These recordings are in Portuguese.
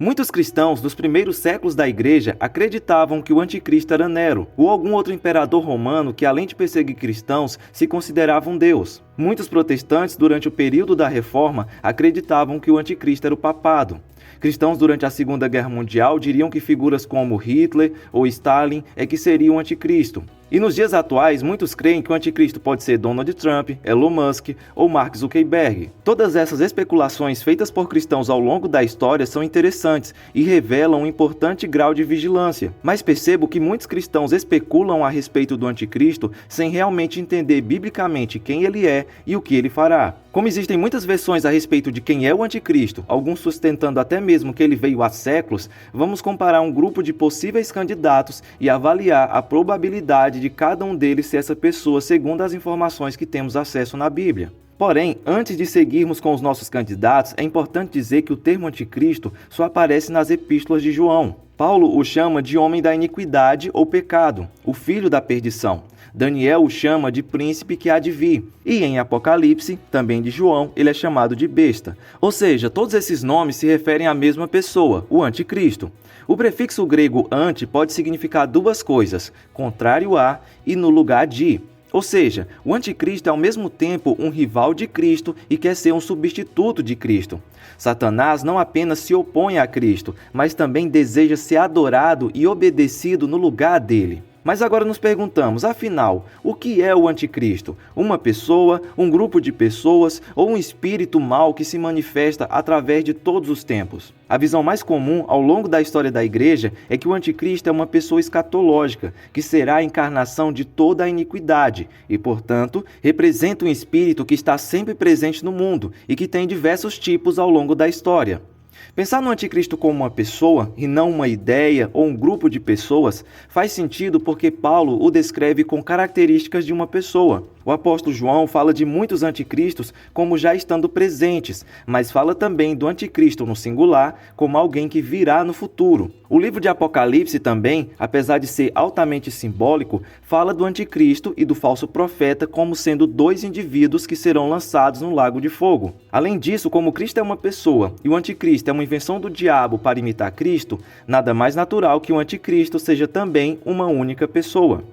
Muitos cristãos dos primeiros séculos da igreja acreditavam que o anticristo era Nero, ou algum outro imperador romano que, além de perseguir cristãos, se considerava um deus. Muitos protestantes, durante o período da Reforma, acreditavam que o anticristo era o papado. Cristãos durante a Segunda Guerra Mundial diriam que figuras como Hitler ou Stalin é que seriam o anticristo. E nos dias atuais, muitos creem que o anticristo pode ser Donald Trump, Elon Musk ou Mark Zuckerberg. Todas essas especulações feitas por cristãos ao longo da história são interessantes e revelam um importante grau de vigilância. Mas percebo que muitos cristãos especulam a respeito do anticristo sem realmente entender biblicamente quem ele é e o que ele fará. Como existem muitas versões a respeito de quem é o anticristo, alguns sustentando até mesmo que ele veio há séculos, vamos comparar um grupo de possíveis candidatos e avaliar a probabilidade de cada um deles ser essa pessoa segundo as informações que temos acesso na Bíblia. Porém, antes de seguirmos com os nossos candidatos, é importante dizer que o termo anticristo só aparece nas epístolas de João. Paulo o chama de homem da iniquidade ou pecado, o filho da perdição. Daniel o chama de príncipe que há de vir. E em Apocalipse, também de João, ele é chamado de besta. Ou seja, todos esses nomes se referem à mesma pessoa, o anticristo. O prefixo grego anti pode significar duas coisas, contrário a e no lugar de. Ou seja, o anticristo é ao mesmo tempo um rival de Cristo e quer ser um substituto de Cristo. Satanás não apenas se opõe a Cristo, mas também deseja ser adorado e obedecido no lugar dele. Mas agora nos perguntamos, afinal, o que é o anticristo? Uma pessoa, um grupo de pessoas ou um espírito mau que se manifesta através de todos os tempos? A visão mais comum ao longo da história da igreja é que o anticristo é uma pessoa escatológica, que será a encarnação de toda a iniquidade e, portanto, representa um espírito que está sempre presente no mundo e que tem diversos tipos ao longo da história. Pensar no anticristo como uma pessoa, e não uma ideia ou um grupo de pessoas, faz sentido porque Paulo o descreve com características de uma pessoa. O apóstolo João fala de muitos anticristos como já estando presentes, mas fala também do anticristo no singular como alguém que virá no futuro. O livro de Apocalipse também, apesar de ser altamente simbólico, fala do anticristo e do falso profeta como sendo dois indivíduos que serão lançados no lago de fogo. Além disso, como Cristo é uma pessoa e o anticristo é uma invenção do diabo para imitar Cristo, nada mais natural que o anticristo seja também uma única pessoa.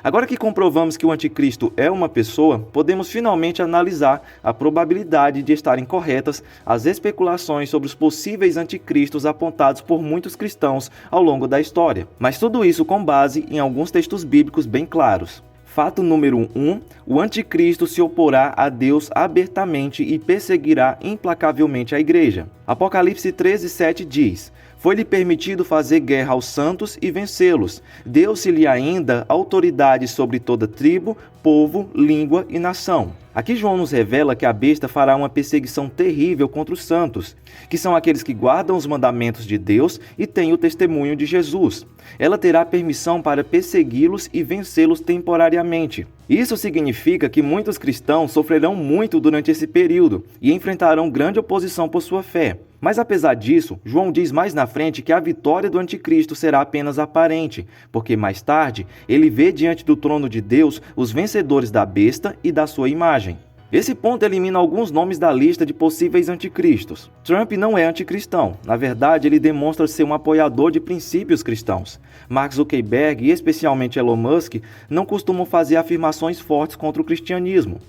Agora que comprovamos que o anticristo é uma pessoa, podemos finalmente analisar a probabilidade de estarem corretas as especulações sobre os possíveis anticristos apontados por muitos cristãos ao longo da história. Mas tudo isso com base em alguns textos bíblicos bem claros. Fato número 1, o anticristo se oporá a Deus abertamente e perseguirá implacavelmente a igreja. Apocalipse 13:7 diz: foi-lhe permitido fazer guerra aos santos e vencê-los. Deu-se-lhe ainda autoridade sobre toda tribo, povo, língua e nação. Aqui João nos revela que a besta fará uma perseguição terrível contra os santos, que são aqueles que guardam os mandamentos de Deus e têm o testemunho de Jesus. Ela terá permissão para persegui-los e vencê-los temporariamente. Isso significa que muitos cristãos sofrerão muito durante esse período e enfrentarão grande oposição por sua fé. Mas apesar disso, João diz mais na frente que a vitória do anticristo será apenas aparente, porque mais tarde ele vê diante do trono de Deus os vencedores da besta e da sua imagem. Esse ponto elimina alguns nomes da lista de possíveis anticristos. Trump não é anticristão. Na verdade, ele demonstra ser um apoiador de princípios cristãos. Mark Zuckerberg e especialmente Elon Musk não costumam fazer afirmações fortes contra o cristianismo.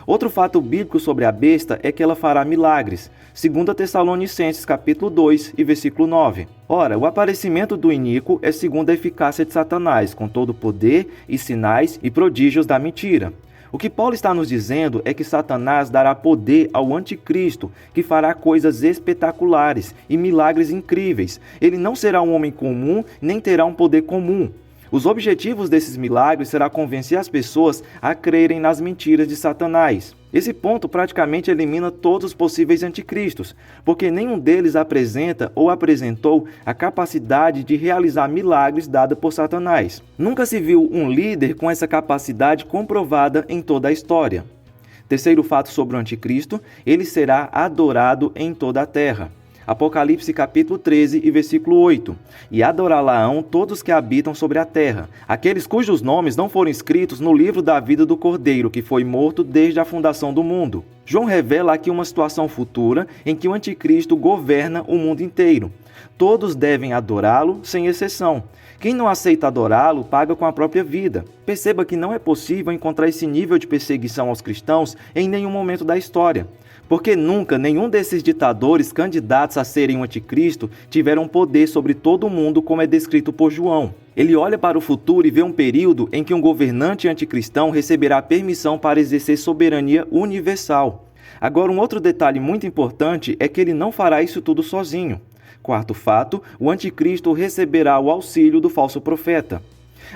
Outro fato bíblico sobre a besta é que ela fará milagres. 2 Tessalonicenses capítulo 2 e versículo 9. Ora, o aparecimento do iníquo é segundo a eficácia de Satanás, com todo o poder e sinais e prodígios da mentira. O que Paulo está nos dizendo é que Satanás dará poder ao anticristo, que fará coisas espetaculares e milagres incríveis. Ele não será um homem comum, nem terá um poder comum. Os objetivos desses milagres será convencer as pessoas a crerem nas mentiras de Satanás. Esse ponto praticamente elimina todos os possíveis anticristos, porque nenhum deles apresenta ou apresentou a capacidade de realizar milagres dada por Satanás. Nunca se viu um líder com essa capacidade comprovada em toda a história. Terceiro fato sobre o anticristo, ele será adorado em toda a terra. Apocalipse capítulo 13 e versículo 8. E adorá-la-ão todos que habitam sobre a terra, aqueles cujos nomes não foram escritos no livro da vida do Cordeiro, que foi morto desde a fundação do mundo. João revela aqui uma situação futura em que o anticristo governa o mundo inteiro. Todos devem adorá-lo, sem exceção. Quem não aceita adorá-lo, paga com a própria vida. Perceba que não é possível encontrar esse nível de perseguição aos cristãos em nenhum momento da história. Porque nunca nenhum desses ditadores candidatos a serem o anticristo tiveram poder sobre todo o mundo como é descrito por João. Ele olha para o futuro e vê um período em que um governante anticristão receberá permissão para exercer soberania universal. Agora, um outro detalhe muito importante é que ele não fará isso tudo sozinho. Quarto fato, o anticristo receberá o auxílio do falso profeta.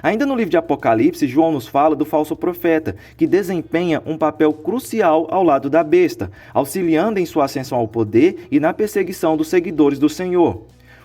Ainda no livro de Apocalipse, João nos fala do falso profeta, que desempenha um papel crucial ao lado da besta, auxiliando em sua ascensão ao poder e na perseguição dos seguidores do Senhor.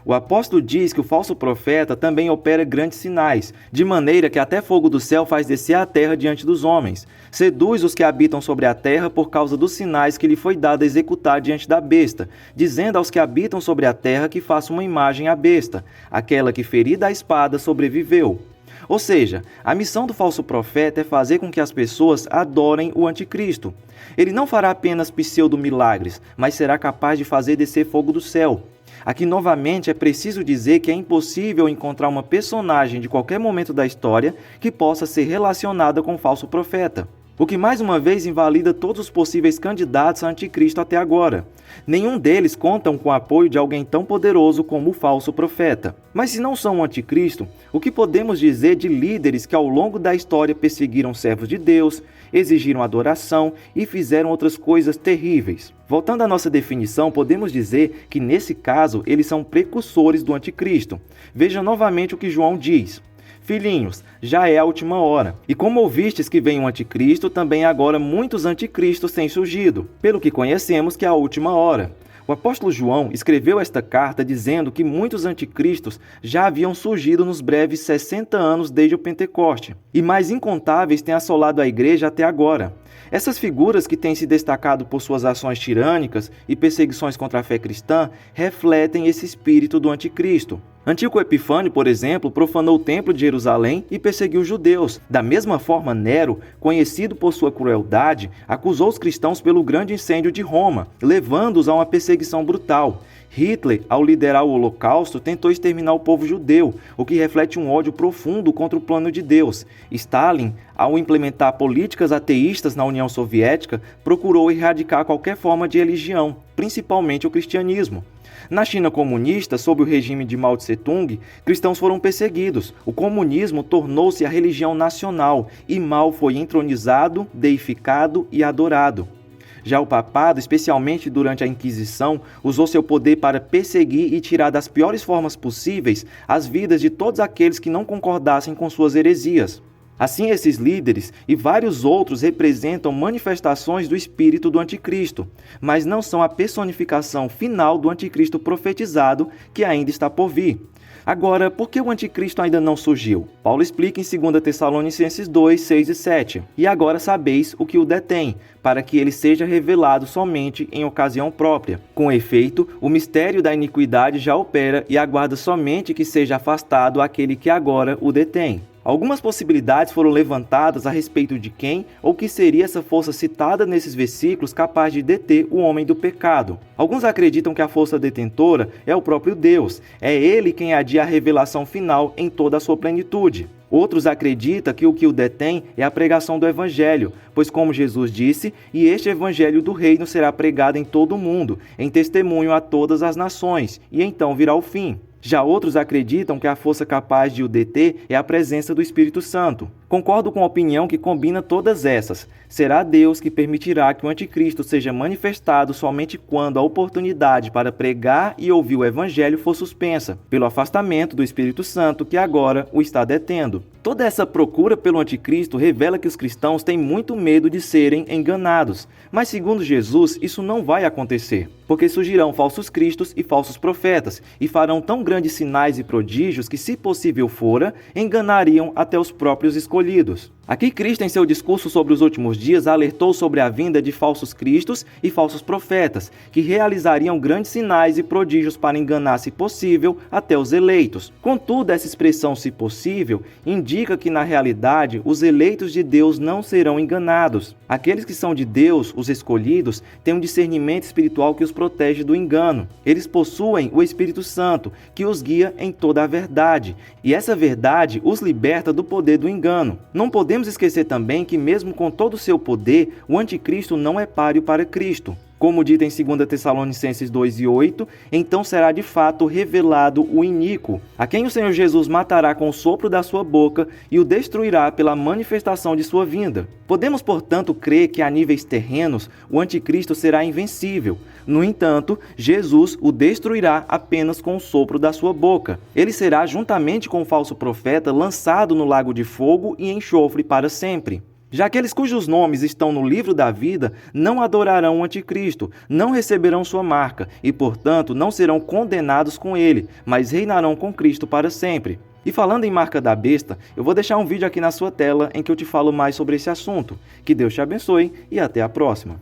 O apóstolo diz que o falso profeta também opera grandes sinais, de maneira que até fogo do céu faz descer a terra diante dos homens. Seduz os que habitam sobre a terra por causa dos sinais que lhe foi dado a executar diante da besta, dizendo aos que habitam sobre a terra que façam uma imagem à besta, aquela que ferida a espada sobreviveu. Ou seja, a missão do falso profeta é fazer com que as pessoas adorem o anticristo. Ele não fará apenas pseudo-milagres, mas será capaz de fazer descer fogo do céu. Aqui, novamente, é preciso dizer que é impossível encontrar uma personagem de qualquer momento da história que possa ser relacionada com o falso profeta. O que mais uma vez invalida todos os possíveis candidatos a anticristo até agora. Nenhum deles contam com o apoio de alguém tão poderoso como o falso profeta. Mas se não são o anticristo, o que podemos dizer de líderes que ao longo da história perseguiram servos de Deus, exigiram adoração e fizeram outras coisas terríveis? Voltando à nossa definição, podemos dizer que nesse caso eles são precursores do anticristo. Veja novamente o que João diz. Filhinhos, já é a última hora. E como ouvistes que vem um anticristo, também agora muitos anticristos têm surgido, pelo que conhecemos que é a última hora. O apóstolo João escreveu esta carta dizendo que muitos anticristos já haviam surgido nos breves 60 anos desde o Pentecoste, e mais incontáveis têm assolado a igreja até agora. Essas figuras que têm se destacado por suas ações tirânicas e perseguições contra a fé cristã refletem esse espírito do anticristo. Antíoco Epifânio, por exemplo, profanou o templo de Jerusalém e perseguiu os judeus. Da mesma forma, Nero, conhecido por sua crueldade, acusou os cristãos pelo grande incêndio de Roma, levando-os a uma perseguição brutal. Hitler, ao liderar o Holocausto, tentou exterminar o povo judeu, o que reflete um ódio profundo contra o plano de Deus. Stalin, ao implementar políticas ateístas na União Soviética, procurou erradicar qualquer forma de religião, principalmente o cristianismo. Na China comunista, sob o regime de Mao Tse-tung, cristãos foram perseguidos. O comunismo tornou-se a religião nacional e Mao foi entronizado, deificado e adorado. Já o papado, especialmente durante a Inquisição, usou seu poder para perseguir e tirar das piores formas possíveis as vidas de todos aqueles que não concordassem com suas heresias. Assim, esses líderes e vários outros representam manifestações do espírito do anticristo, mas não são a personificação final do anticristo profetizado que ainda está por vir. Agora, por que o anticristo ainda não surgiu? Paulo explica em 2 Tessalonicenses 2, 6 e 7. E agora sabeis o que o detém, para que ele seja revelado somente em ocasião própria. Com efeito, o mistério da iniquidade já opera e aguarda somente que seja afastado aquele que agora o detém. Algumas possibilidades foram levantadas a respeito de quem ou que seria essa força citada nesses versículos capaz de deter o homem do pecado. Alguns acreditam que a força detentora é o próprio Deus. É ele quem adia a revelação final em toda a sua plenitude. Outros acreditam que o que o detém é a pregação do Evangelho, pois como Jesus disse, e este Evangelho do Reino será pregado em todo o mundo, em testemunho a todas as nações, e então virá o fim. Já outros acreditam que a força capaz de o deter é a presença do Espírito Santo. Concordo com a opinião que combina todas essas. Será Deus que permitirá que o anticristo seja manifestado somente quando a oportunidade para pregar e ouvir o Evangelho for suspensa, pelo afastamento do Espírito Santo que agora o está detendo. Toda essa procura pelo anticristo revela que os cristãos têm muito medo de serem enganados. Mas segundo Jesus, isso não vai acontecer, porque surgirão falsos cristos e falsos profetas, e farão tão grandes sinais e prodígios que, se possível fora, enganariam até os próprios escolhidos. Aqui Cristo, em seu discurso sobre os últimos dias, alertou sobre a vinda de falsos cristos e falsos profetas, que realizariam grandes sinais e prodígios para enganar, se possível, até os eleitos. Contudo, essa expressão "se possível" indica que, na realidade, os eleitos de Deus não serão enganados. Aqueles que são de Deus, os escolhidos, têm um discernimento espiritual que os protege do engano. Eles possuem o Espírito Santo, que os guia em toda a verdade, e essa verdade os liberta do poder do engano. Não podemos esquecer também que, mesmo com todo o seu poder, o anticristo não é páreo para Cristo. Como dito em 2 Tessalonicenses 2:8, então será de fato revelado o iníquo, a quem o Senhor Jesus matará com o sopro da sua boca e o destruirá pela manifestação de sua vinda. Podemos, portanto, crer que a níveis terrenos o anticristo será invencível. No entanto, Jesus o destruirá apenas com o sopro da sua boca. Ele será, juntamente com o falso profeta, lançado no lago de fogo e enxofre para sempre. Já aqueles cujos nomes estão no livro da vida não adorarão o anticristo, não receberão sua marca e, portanto, não serão condenados com ele, mas reinarão com Cristo para sempre. E falando em marca da besta, eu vou deixar um vídeo aqui na sua tela em que eu te falo mais sobre esse assunto. Que Deus te abençoe e até a próxima.